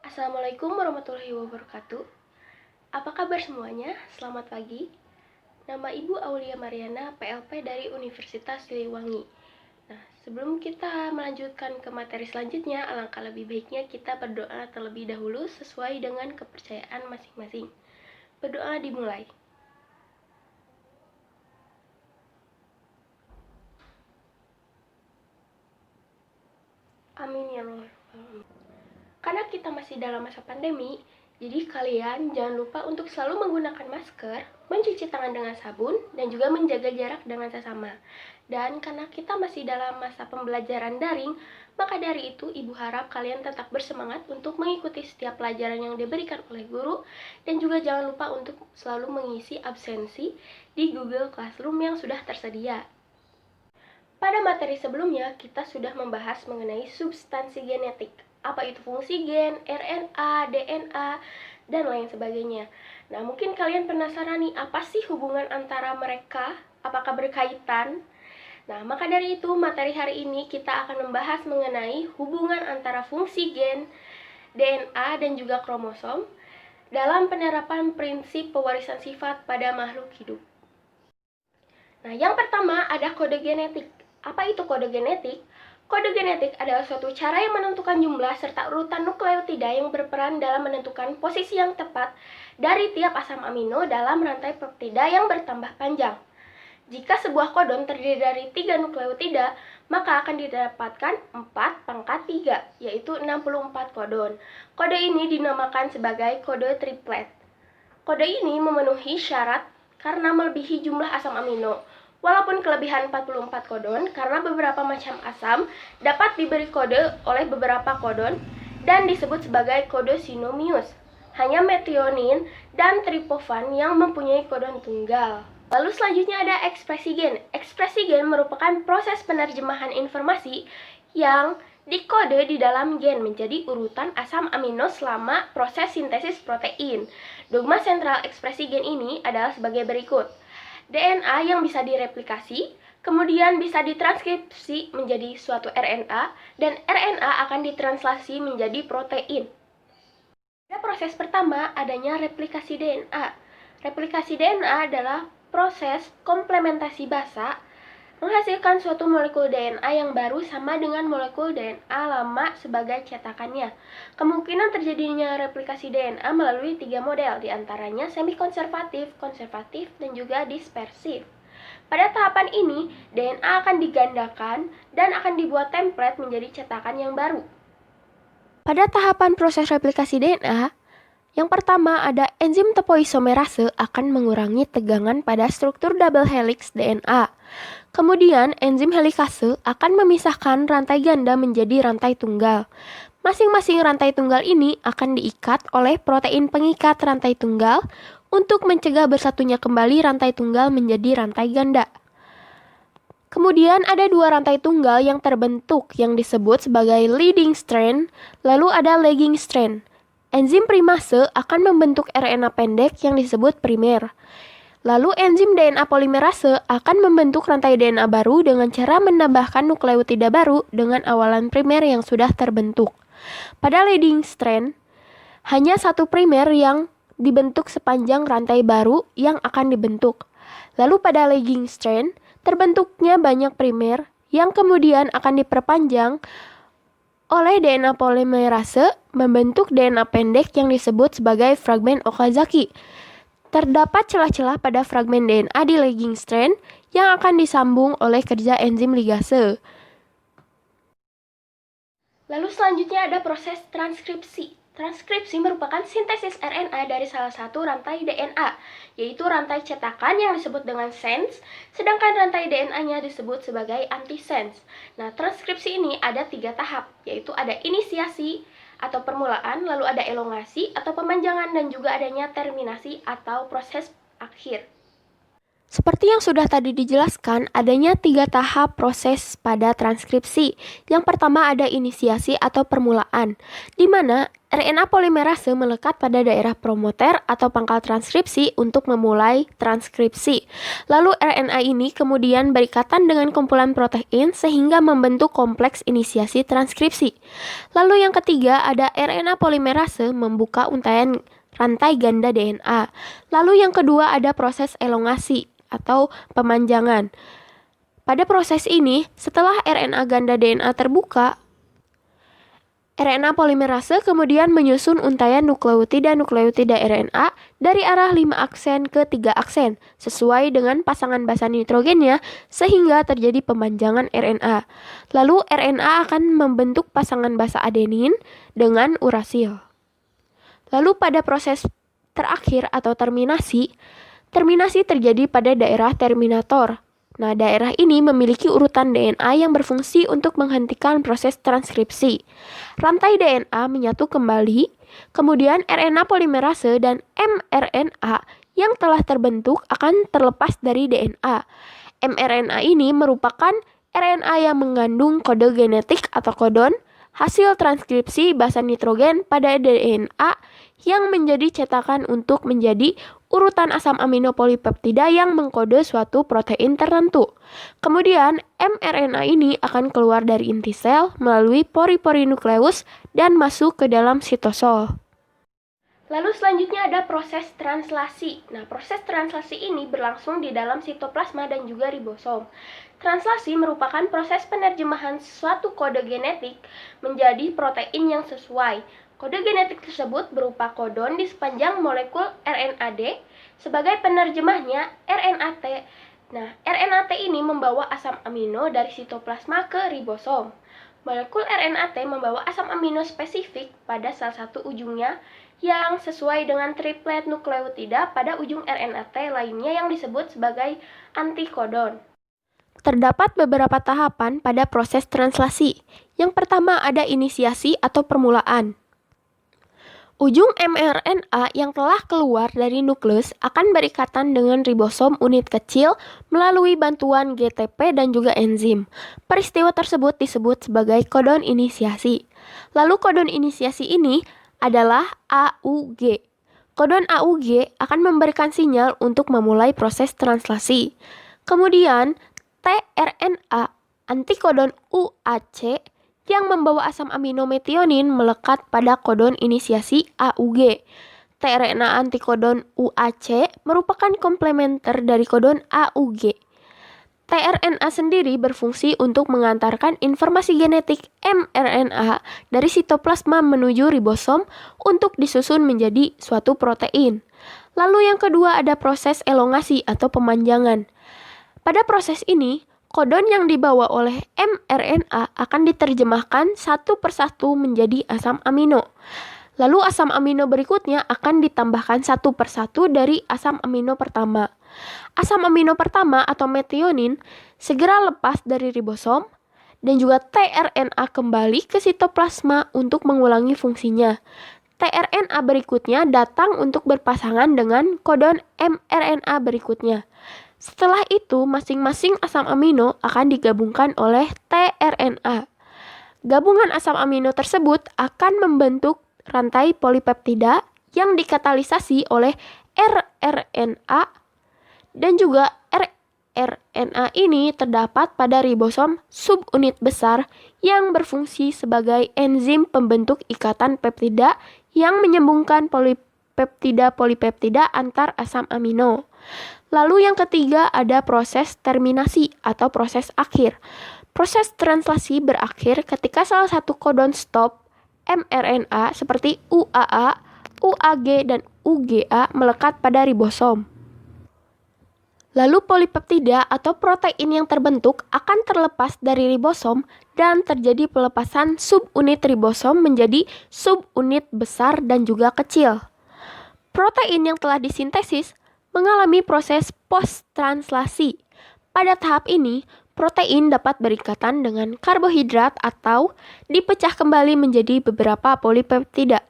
Assalamualaikum warahmatullahi wabarakatuh. Apa kabar semuanya? Selamat pagi. Nama Ibu Aulia Mariana, PLP dari Universitas Siliwangi. Nah, sebelum kita melanjutkan ke materi selanjutnya, alangkah lebih baiknya kita berdoa terlebih dahulu sesuai dengan kepercayaan masing-masing. Berdoa dimulai. Amin ya Allah. Karena kita masih dalam masa pandemi, jadi kalian jangan lupa untuk selalu menggunakan masker, mencuci tangan dengan sabun, dan juga menjaga jarak dengan sesama. Dan karena kita masih dalam masa pembelajaran daring, maka dari itu Ibu harap kalian tetap bersemangat untuk mengikuti setiap pelajaran yang diberikan oleh guru, dan juga jangan lupa untuk selalu mengisi absensi di Google Classroom yang sudah tersedia. Pada materi sebelumnya, kita sudah membahas mengenai substansi genetik. Apa itu fungsi gen, RNA, DNA, dan lain sebagainya. Nah, mungkin kalian penasaran nih, apa sih hubungan antara mereka? Apakah berkaitan? Nah, maka dari itu, materi hari ini kita akan membahas mengenai hubungan antara fungsi gen, DNA, dan juga kromosom dalam penerapan prinsip pewarisan sifat pada makhluk hidup. Nah, yang pertama ada kode genetik. Apa itu kode genetik? Kode genetik adalah suatu cara yang menentukan jumlah serta urutan nukleotida yang berperan dalam menentukan posisi yang tepat dari tiap asam amino dalam rantai peptida yang bertambah panjang. Jika sebuah kodon terdiri dari 3 nukleotida, maka akan didapatkan 4 pangkat 3, yaitu 64 kodon. Kode ini dinamakan sebagai kode triplet. Kode ini memenuhi syarat karena melebihi jumlah asam amino. Walaupun kelebihan 44 kodon, karena beberapa macam asam dapat diberi kode oleh beberapa kodon dan disebut sebagai kode sinomius. Hanya metionin dan triptofan yang mempunyai kodon tunggal. Lalu selanjutnya ada ekspresi gen. Ekspresi gen merupakan proses penerjemahan informasi yang dikode di dalam gen menjadi urutan asam amino selama proses sintesis protein. Dogma sentral ekspresi gen ini adalah sebagai berikut. DNA yang bisa direplikasi, kemudian bisa ditranskripsi menjadi suatu RNA, dan RNA akan ditranslasi menjadi protein. Pada proses pertama, adanya replikasi DNA. Replikasi DNA adalah proses komplementasi basa menghasilkan suatu molekul DNA yang baru sama dengan molekul DNA lama sebagai cetakannya. Kemungkinan terjadinya replikasi DNA melalui 3 model, diantaranya semi-konservatif, konservatif, dan juga dispersif. Pada tahapan ini, DNA akan digandakan dan akan dibuat template menjadi cetakan yang baru. Pada tahapan proses replikasi DNA, yang pertama ada enzim topoisomerase akan mengurangi tegangan pada struktur double helix DNA. Kemudian enzim helikase akan memisahkan rantai ganda menjadi rantai tunggal. Masing-masing rantai tunggal ini akan diikat oleh protein pengikat rantai tunggal untuk mencegah bersatunya kembali rantai tunggal menjadi rantai ganda. Kemudian ada 2 rantai tunggal yang terbentuk yang disebut sebagai leading strand, lalu ada lagging strand. Enzim primase akan membentuk RNA pendek yang disebut primer. Lalu enzim DNA polimerase akan membentuk rantai DNA baru dengan cara menambahkan nukleotida baru dengan awalan primer yang sudah terbentuk. Pada leading strand, hanya satu primer yang dibentuk sepanjang rantai baru yang akan dibentuk. Lalu pada lagging strand, terbentuknya banyak primer yang kemudian akan diperpanjang oleh DNA polimerase membentuk DNA pendek yang disebut sebagai fragmen Okazaki. Terdapat celah-celah pada fragmen DNA di lagging strand yang akan disambung oleh kerja enzim ligase. Lalu selanjutnya ada proses transkripsi. Transkripsi merupakan sintesis RNA dari salah satu rantai DNA, yaitu rantai cetakan yang disebut dengan sense, sedangkan rantai DNA-nya disebut sebagai antisense. Nah, transkripsi ini ada 3 tahap, yaitu ada inisiasi atau permulaan, lalu ada elongasi atau pemanjangan, dan juga adanya terminasi atau proses akhir. Seperti yang sudah tadi dijelaskan, adanya 3 tahap proses pada transkripsi. Yang pertama ada inisiasi atau permulaan, di mana RNA polimerase melekat pada daerah promoter atau pangkal transkripsi untuk memulai transkripsi. Lalu RNA ini kemudian berikatan dengan kumpulan protein sehingga membentuk kompleks inisiasi transkripsi. Lalu yang ketiga ada RNA polimerase membuka untaian rantai ganda DNA. Lalu yang kedua ada proses elongasi atau pemanjangan. Pada proses ini, setelah RNA ganda DNA terbuka, RNA polimerase kemudian menyusun untaian nukleotida RNA dari arah 5 aksen ke 3 aksen, sesuai dengan pasangan basa nitrogennya, sehingga terjadi pemanjangan RNA. Lalu RNA akan membentuk pasangan basa adenin dengan urasil. Lalu pada proses terakhir atau terminasi terjadi pada daerah terminator. Nah, daerah ini memiliki urutan DNA yang berfungsi untuk menghentikan proses transkripsi. Rantai DNA menyatu kembali, kemudian RNA polimerase dan mRNA yang telah terbentuk akan terlepas dari DNA. mRNA ini merupakan RNA yang mengandung kode genetik atau kodon hasil transkripsi basa nitrogen pada DNA yang menjadi cetakan untuk menjadi urutan asam amino polipeptida yang mengkode suatu protein tertentu. Kemudian, mRNA ini akan keluar dari inti sel melalui pori-pori nukleus dan masuk ke dalam sitosol. Lalu selanjutnya ada proses translasi. Nah, proses translasi ini berlangsung di dalam sitoplasma dan juga ribosom. Translasi merupakan proses penerjemahan suatu kode genetik menjadi protein yang sesuai. Kode genetik tersebut berupa kodon di sepanjang molekul RNA-D sebagai penerjemahnya RNA-T. Nah, RNA-T ini membawa asam amino dari sitoplasma ke ribosom. Molekul RNA-T membawa asam amino spesifik pada salah satu ujungnya yang sesuai dengan triplet nukleotida pada ujung RNA-T lainnya yang disebut sebagai antikodon. Terdapat beberapa tahapan pada proses translasi. Yang pertama ada inisiasi atau permulaan. Ujung mRNA yang telah keluar dari nukleus akan berikatan dengan ribosom unit kecil melalui bantuan GTP dan juga enzim. Peristiwa tersebut disebut sebagai kodon inisiasi. Lalu kodon inisiasi ini adalah AUG. Kodon AUG akan memberikan sinyal untuk memulai proses translasi. Kemudian, tRNA antikodon UAC yang membawa asam amino metionin melekat pada kodon inisiasi AUG. tRNA antikodon UAC merupakan komplementer dari kodon AUG. tRNA sendiri berfungsi untuk mengantarkan informasi genetik mRNA dari sitoplasma menuju ribosom untuk disusun menjadi suatu protein. Lalu yang kedua ada proses elongasi atau pemanjangan. Pada proses ini, kodon yang dibawa oleh mRNA akan diterjemahkan satu persatu menjadi asam amino. Lalu asam amino berikutnya akan ditambahkan satu persatu dari asam amino pertama. Asam amino pertama atau metionin segera lepas dari ribosom dan juga tRNA kembali ke sitoplasma untuk mengulangi fungsinya. tRNA berikutnya datang untuk berpasangan dengan kodon mRNA berikutnya. Setelah itu, masing-masing asam amino akan digabungkan oleh tRNA. Gabungan asam amino tersebut akan membentuk rantai polipeptida yang dikatalisasi oleh rRNA dan juga rRNA ini terdapat pada ribosom subunit besar yang berfungsi sebagai enzim pembentuk ikatan peptida yang menyambungkan polipeptida antar asam amino. Lalu yang ketiga ada proses terminasi atau proses akhir. Proses translasi berakhir ketika salah satu kodon stop mRNA seperti UAA, UAG, dan UGA melekat pada ribosom. Lalu polipeptida atau protein yang terbentuk akan terlepas dari ribosom dan terjadi pelepasan subunit ribosom menjadi subunit besar dan juga kecil. Protein yang telah disintesis mengalami proses post-translasi. Pada tahap ini, protein dapat berikatan dengan karbohidrat atau dipecah kembali menjadi beberapa polipeptida.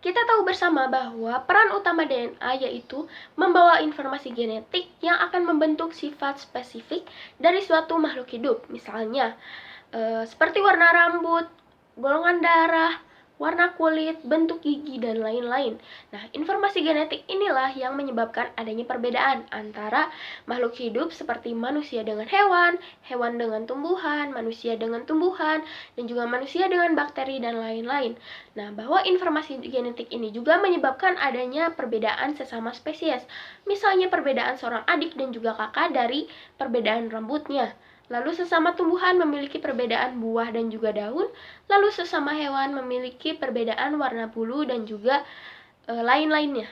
Kita tahu bersama bahwa peran utama DNA yaitu membawa informasi genetik yang akan membentuk sifat spesifik dari suatu makhluk hidup. Misalnya, seperti warna rambut, golongan darah, warna kulit, bentuk gigi, dan lain-lain. Nah, informasi genetik inilah yang menyebabkan adanya perbedaan antara makhluk hidup seperti manusia dengan hewan, hewan dengan tumbuhan, manusia dengan tumbuhan, dan juga manusia dengan bakteri dan lain-lain. Nah, bahwa informasi genetik ini juga menyebabkan adanya perbedaan sesama spesies. Misalnya perbedaan seorang adik dan juga kakak dari perbedaan rambutnya. Lalu sesama tumbuhan memiliki perbedaan buah dan juga daun, lalu sesama hewan memiliki perbedaan warna bulu dan juga lain-lainnya.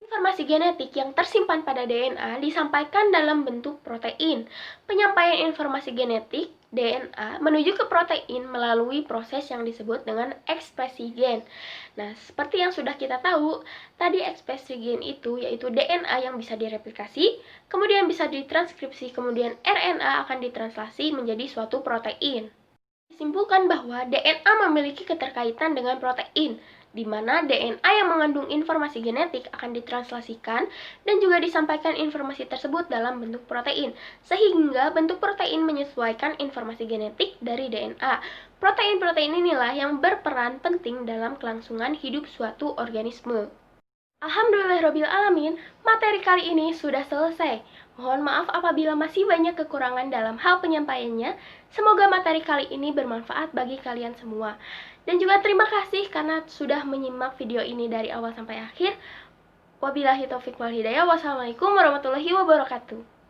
Informasi genetik yang tersimpan pada DNA disampaikan dalam bentuk protein. Penyampaian informasi genetik DNA menuju ke protein melalui proses yang disebut dengan ekspresi gen. Nah, seperti yang sudah kita tahu, tadi ekspresi gen itu yaitu DNA yang bisa direplikasi, kemudian bisa ditranskripsi, kemudian RNA akan ditranslasi menjadi suatu protein. Disimpulkan bahwa DNA memiliki keterkaitan dengan protein, di mana DNA yang mengandung informasi genetik akan ditranslasikan dan juga disampaikan informasi tersebut dalam bentuk protein, sehingga bentuk protein menyesuaikan informasi genetik dari DNA. Protein-protein inilah yang berperan penting dalam kelangsungan hidup suatu organisme. Alhamdulillahirrabbilalamin, materi kali ini sudah selesai. Mohon maaf apabila masih banyak kekurangan dalam hal penyampaiannya. Semoga materi kali ini bermanfaat bagi kalian semua. Dan juga terima kasih karena sudah menyimak video ini dari awal sampai akhir. Wabillahi taufiq wal hidayah. Wassalamualaikum warahmatullahi wabarakatuh.